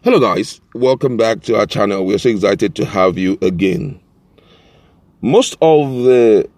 Hello guys, welcome back to our channel. We're so excited to have you again. Most of the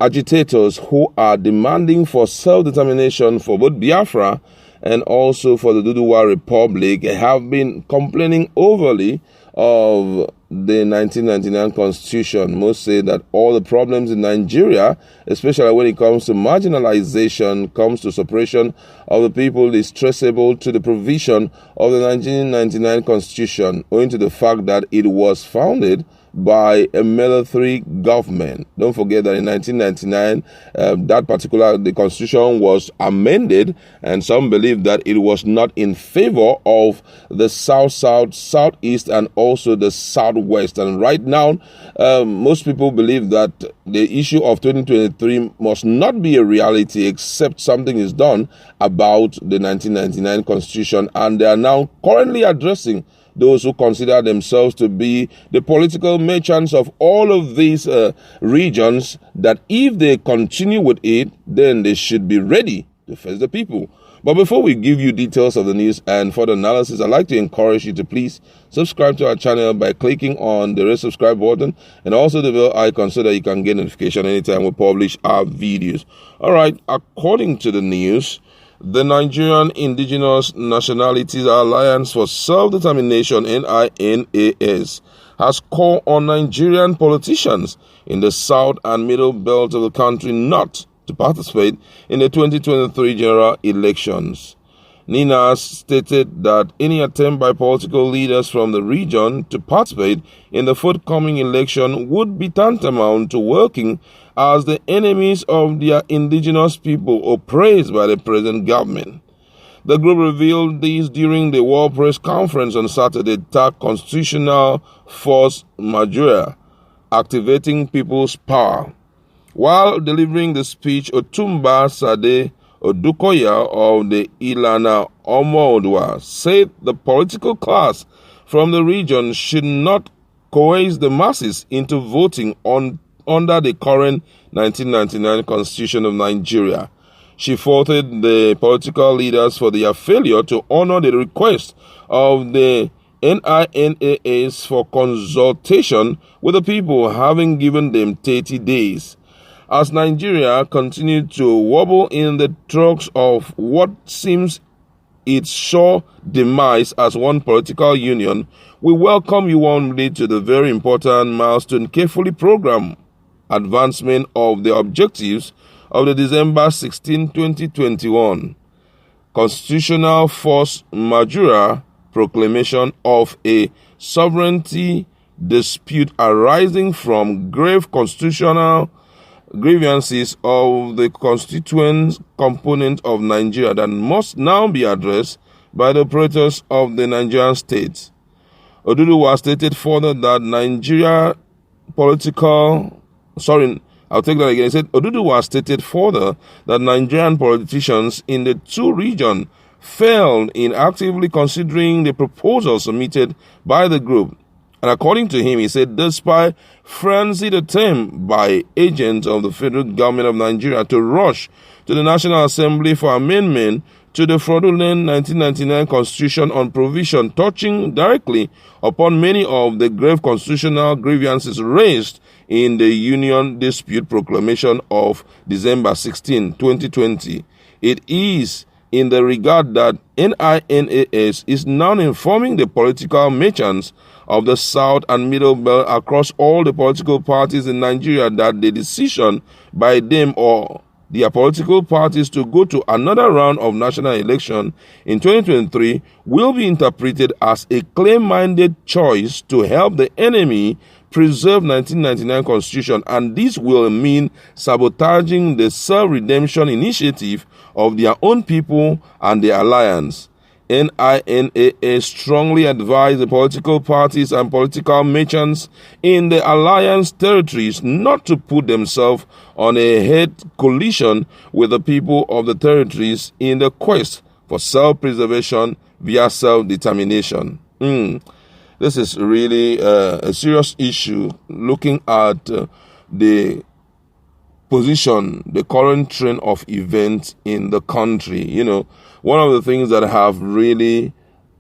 agitators who are demanding for self-determination for both Biafra and also for the Oduduwa Republic have been complaining overly of the 1999 Constitution. Most say that all the problems in Nigeria, especially when it comes to marginalization, comes to separation of the people, is traceable to the provision of the 1999 Constitution, owing to the fact that it was founded by a military government. Don't forget that in 1999, the Constitution was amended, and some believe that it was not in favor of the South, Southeast, and also the Southwest. And right now, most people believe that the issue of 2023 must not be a reality except something is done about the 1999 Constitution, and they are now currently addressing those who consider themselves to be the political merchants of all of these regions, that if they continue with it, then they should be ready to face the people. But before we give you details of the news and further analysis, I'd like to encourage you to please subscribe to our channel by clicking on the red subscribe button and also the bell icon so that you can get notification anytime we publish our videos. All right, according to the news, the Nigerian Indigenous Nationalities Alliance for Self-Determination, NINAS, has called on Nigerian politicians in the south and middle belt of the country not to participate in the 2023 general elections. NINAS stated that any attempt by political leaders from the region to participate in the forthcoming election would be tantamount to working as the enemies of their indigenous people oppressed by the present government. The group revealed this during the World Press Conference on Saturday, tagged Constitutional Force Majeure, Activating People's Power. While delivering the speech, Otumba Sade Odukoya of the Ilana Oduduwa said the political class from the region should not coerce the masses into voting under the current 1999 Constitution of Nigeria. She faulted the political leaders for their failure to honor the request of the NINAS for consultation with the people, having given them 30 days. As Nigeria continued to wobble in the throes of what seems its sure demise as one political union, we welcome you warmly to the very important milestone carefully programmed advancement of the objectives of the December 16, 2021 Constitutional Force Majeure proclamation of a sovereignty dispute arising from grave constitutional grievances of the constituent component of Nigeria that must now be addressed by the operators of the Nigerian state. Oduduwa stated further that He said Oduduwa stated further that Nigerian politicians in the two regions failed in actively considering the proposals submitted by the group. And according to him, he said, despite frenzied attempt by agents of the federal government of Nigeria to rush to the National Assembly for amendment to the fraudulent 1999 Constitution on provision touching directly upon many of the grave constitutional grievances raised in the Union Dispute Proclamation of December 16, 2020, it is in the regard that NINAS is now informing the political merchants of the South and Middle Belt across all the political parties in Nigeria that the decision by them or their political parties to go to another round of national election in 2023 will be interpreted as a clear-minded choice to help the enemy preserve 1999 Constitution, and this will mean sabotaging the self-redemption initiative of their own people and the alliance. NINAS strongly advised the political parties and political merchants in the alliance territories not to put themselves on a head collision with the people of the territories in the quest for self-preservation via self-determination. This is really a serious issue, looking at the position, the current trend of events in the country. One of the things that have really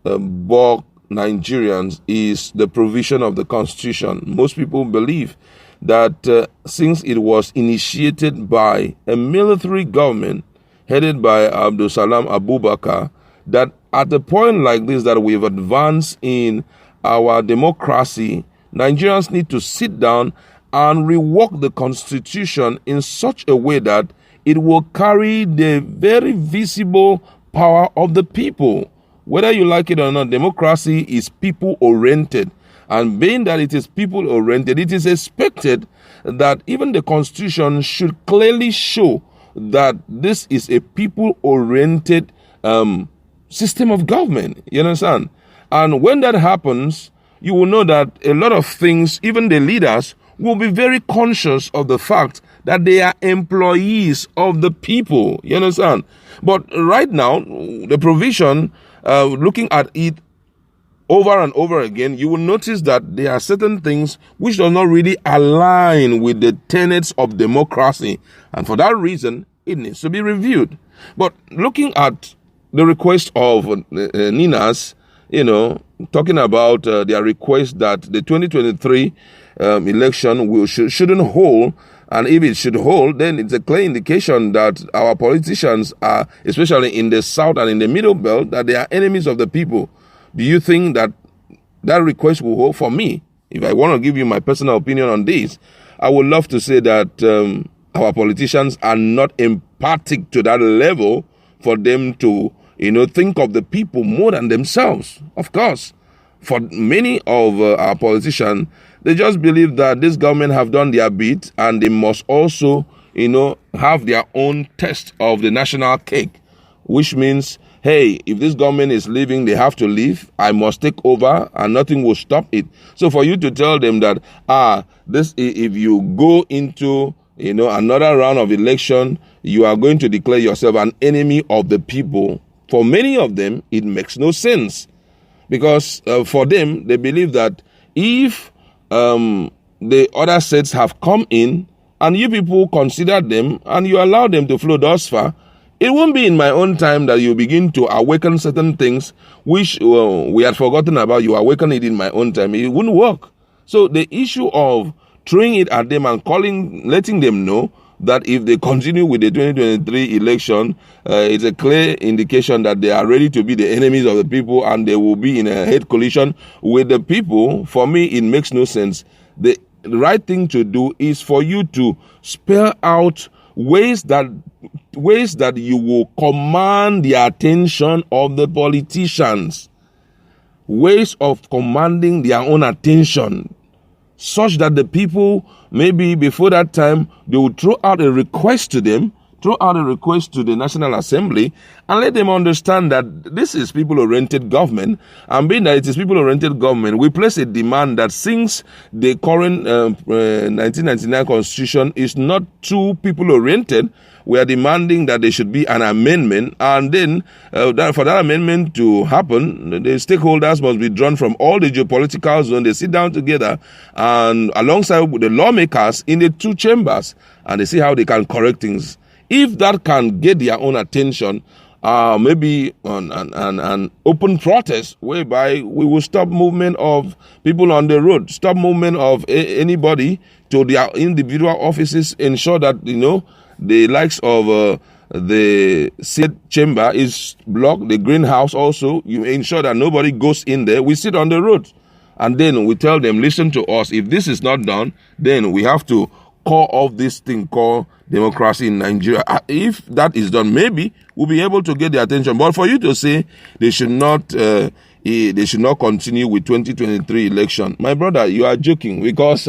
balk Nigerians is the provision of the Constitution. Most people believe that since it was initiated by a military government headed by Abdul Salam Abubakar, that at a point like this that we've advanced in our democracy, Nigerians need to sit down and rework the Constitution in such a way that it will carry the very visible power of the people. Whether you like it or not, democracy is people-oriented. And being that it is people-oriented, it is expected that even the Constitution should clearly show that this is a people-oriented system of government. You understand? And when that happens, you will know that a lot of things, even the leaders, will be very conscious of the fact that they are employees of the people. You understand? But right now, the provision, looking at it over and over again, you will notice that there are certain things which do not really align with the tenets of democracy. And for that reason, it needs to be reviewed. But looking at the request of Ninas, talking about their request that the 2023 election shouldn't hold, and if it should hold, then it's a clear indication that our politicians are, especially in the south and in the middle belt, that they are enemies of the people. Do you think that that request will hold? For me, if I want to give you my personal opinion on this, I would love to say that our politicians are not empathic to that level for them to, think of the people more than themselves. Of course, for many of our politicians, they just believe that this government have done their bit and they must also, have their own taste of the national cake, which means, hey, if this government is leaving, they have to leave. I must take over and nothing will stop it. So for you to tell them that, if you go into, another round of election, you are going to declare yourself an enemy of the people. For many of them, it makes no sense. Because for them, they believe that if the other sets have come in and you people consider them and you allow them to flow thus far, it won't be in my own time that you begin to awaken certain things which we had forgotten about. You awaken it in my own time. It wouldn't work. So the issue of throwing it at them and letting them know that if they continue with the 2023 election, it's a clear indication that they are ready to be the enemies of the people and they will be in a hate collision with the people. For me, it makes no sense. The right thing to do is for you to spell out ways that you will command the attention of the politicians, ways of commanding their own attention, such that the people, maybe before that time, they will throw out a request to them, throw out a request to the National Assembly, and let them understand that this is people-oriented government. And being that it is people-oriented government, we place a demand that since the current 1999 Constitution is not too people-oriented, we are demanding that there should be an amendment, and then for that amendment to happen, the stakeholders must be drawn from all the geopolitical zones. They sit down together and alongside with the lawmakers in the two chambers, and they see how they can correct things. If that can get their own attention, maybe on an open protest whereby we will stop movement of people on the road, stop movement of anybody to their individual offices, ensure that, the likes of the Senate chamber is blocked, the greenhouse also, you ensure that nobody goes in there. We sit on the road and then we tell them, listen to us. If this is not done, then we have to call off this thing called democracy in Nigeria. If that is done, maybe we'll be able to get the attention. But for you to say they should not continue with 2023 election, my brother, you are joking. Because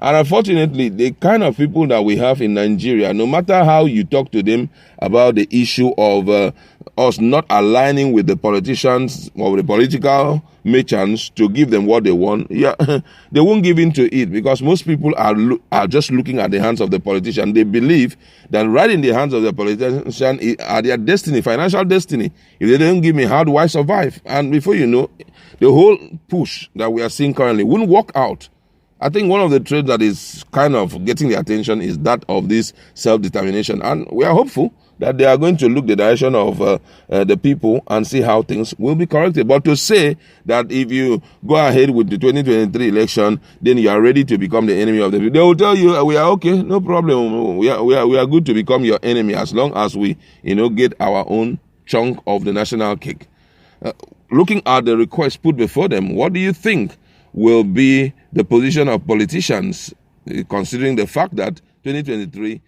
and unfortunately, the kind of people that we have in Nigeria, no matter how you talk to them about the issue of us not aligning with the politicians or the political merchants to give them what they want, they won't give in to it, because most people are just looking at the hands of the politician. They believe that right in the hands of the politician are their destiny, financial destiny. If they don't give me, how do I survive? And before you know, the whole push that we are seeing currently wouldn't work out. I think one of the trends that is kind of getting the attention is that of this self-determination. And we are hopeful that they are going to look the direction of the people and see how things will be corrected. But to say that if you go ahead with the 2023 election, then you are ready to become the enemy of the people, they will tell you, we are okay, no problem. We are good to become your enemy as long as we, get our own chunk of the national cake. Looking at the request put before them, what do you think will be the position of politicians, considering the fact that 2023